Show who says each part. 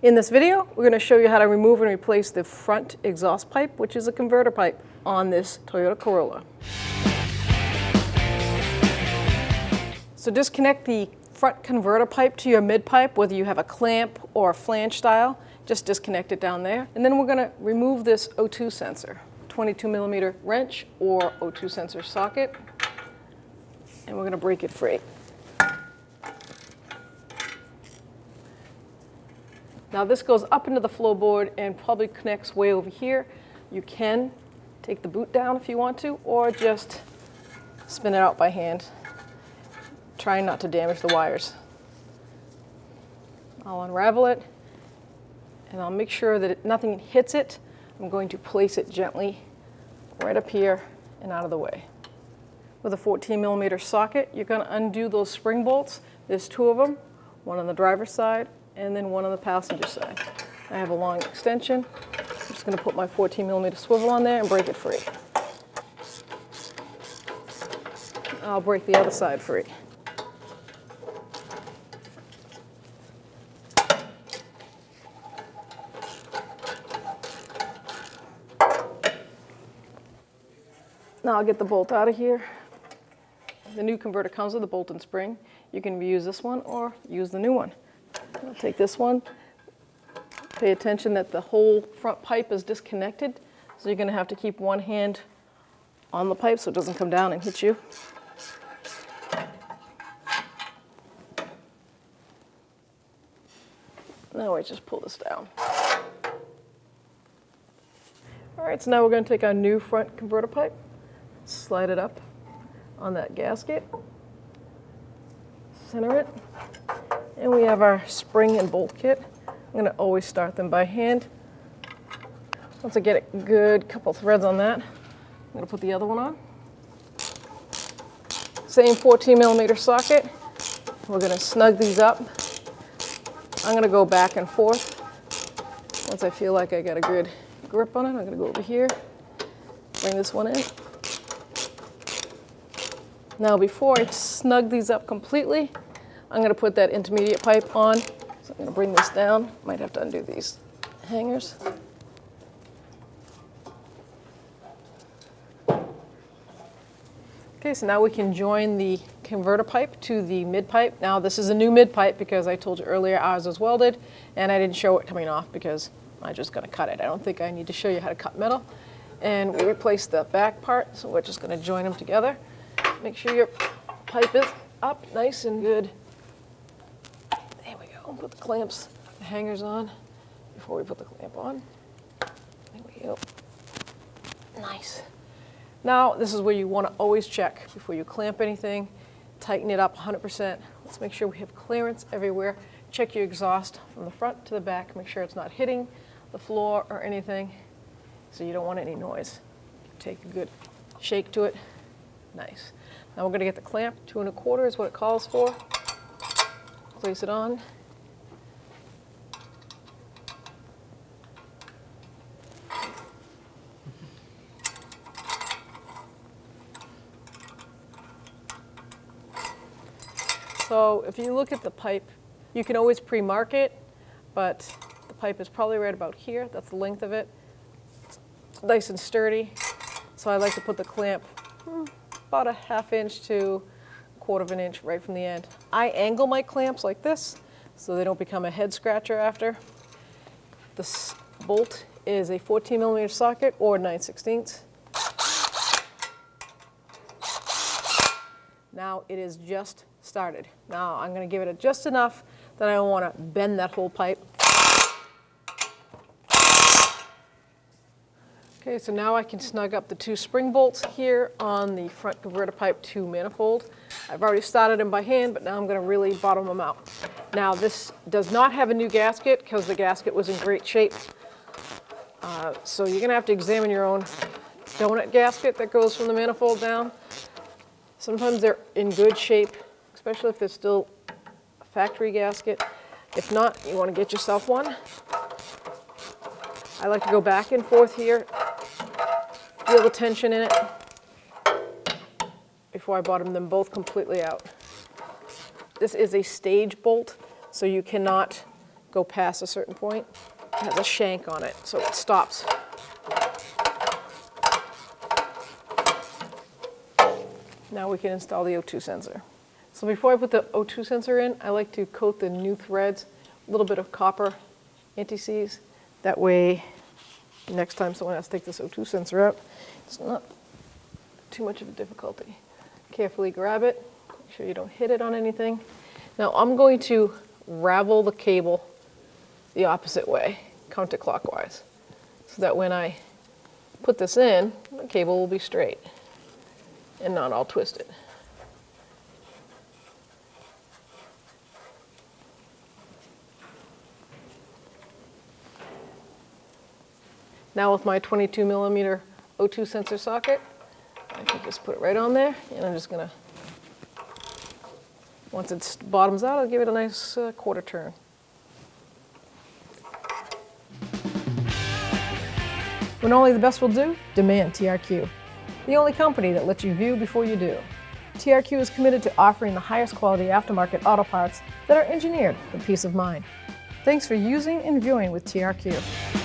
Speaker 1: In this video, we're going to show you how to remove and replace the front exhaust pipe, which is a converter pipe, on this Toyota Corolla. So disconnect the front converter pipe to your mid-pipe, whether you have a clamp or a flange style. Just disconnect it down there. And then we're going to remove this O2 sensor, 22mm wrench or O2 sensor socket, and we're going to break it free. Now this goes up into the floorboard and probably connects way over here. You can take the boot down if you want to, or just spin it out by hand, trying not to damage the wires. I'll unravel it, and I'll make sure that nothing hits it. I'm going to place it gently right up here and out of the way. With a 14mm socket, you're going to undo those spring bolts. There's two of them, one on the driver's side and then one on the passenger side. I have a long extension. I'm just going to put my 14mm swivel on there and break it free. I'll break the other side free. Now I'll get the bolt out of here. The new converter comes with a bolt and spring. You can use this one or use the new one. I'll take this one. Pay attention that the whole front pipe is disconnected, so you're going to have to keep one hand on the pipe so it doesn't come down and hit you. Now I just pull this down. All right, so now we're going to take our new front converter pipe, slide it up on that gasket, center it, and we have our spring and bolt kit. I'm going to always start them by hand. Once I get a good couple threads on that, I'm going to put the other one on. Same 14mm socket. We're going to snug these up. I'm going to go back and forth. Once I feel like I got a good grip on it, I'm going to go over here, bring this one in. Now before I snug these up completely, I'm going to put that intermediate pipe on. So I'm going to bring this down. Might have to undo these hangers. Okay, so now we can join the converter pipe to the mid-pipe. Now this is a new mid-pipe because I told you earlier ours was welded, and I didn't show it coming off because I'm just going to cut it. I don't think I need to show you how to cut metal. And we replaced the back part, so we're just going to join them together. Make sure your pipe is up nice and good. There we go. Put the clamps, the hangers on before we put the clamp on. There we go. Nice. Now, this is where you want to always check before you clamp anything. Tighten it up 100%. Let's make sure we have clearance everywhere. Check your exhaust from the front to the back. Make sure it's not hitting the floor or anything, so you don't want any noise. Take a good shake to it. Nice. Now we're going to get the clamp. 2 1/4 is what it calls for. Place it on. So if you look at the pipe, you can always pre-mark it, but the pipe is probably right about here. That's the length of it. It's nice and sturdy. So I like to put the clamp about a 1/2 inch to 1/4 inch right from the end. I angle my clamps like this so they don't become a head scratcher after. This bolt is a 14mm socket or 9/16. Now it is just started. Now I'm going to give it just enough that I don't want to bend that whole pipe. Okay, so now I can snug up the 2 spring bolts here on the front converter pipe 2 manifold. I've already started them by hand, but now I'm going to really bottom them out. Now this does not have a new gasket because the gasket was in great shape. So you're going to have to examine your own donut gasket that goes from the manifold down. Sometimes they're in good shape, especially if they're still a factory gasket. If not, you want to get yourself one. I like to go back and forth here, feel the tension in it before I bottom them both completely out. This is a stage bolt, so you cannot go past a certain point. It has a shank on it, so it stops. Now we can install the O2 sensor. So before I put the O2 sensor in, I like to coat the new threads, a little bit of copper anti-seize. That way, next time someone has to take this O2 sensor out, it's not too much of a difficulty. Carefully grab it, make sure you don't hit it on anything. Now I'm going to ravel the cable the opposite way, counterclockwise, so that when I put this in, the cable will be straight and not all twisted. Now with my 22 millimeter O2 sensor socket, I can just put it right on there, and I'm just gonna, once it bottoms out, I'll give it a nice quarter turn. When only the best will do, demand TRQ. The only company that lets you view before you do. TRQ is committed to offering the highest quality aftermarket auto parts that are engineered for peace of mind. Thanks for using and viewing with TRQ.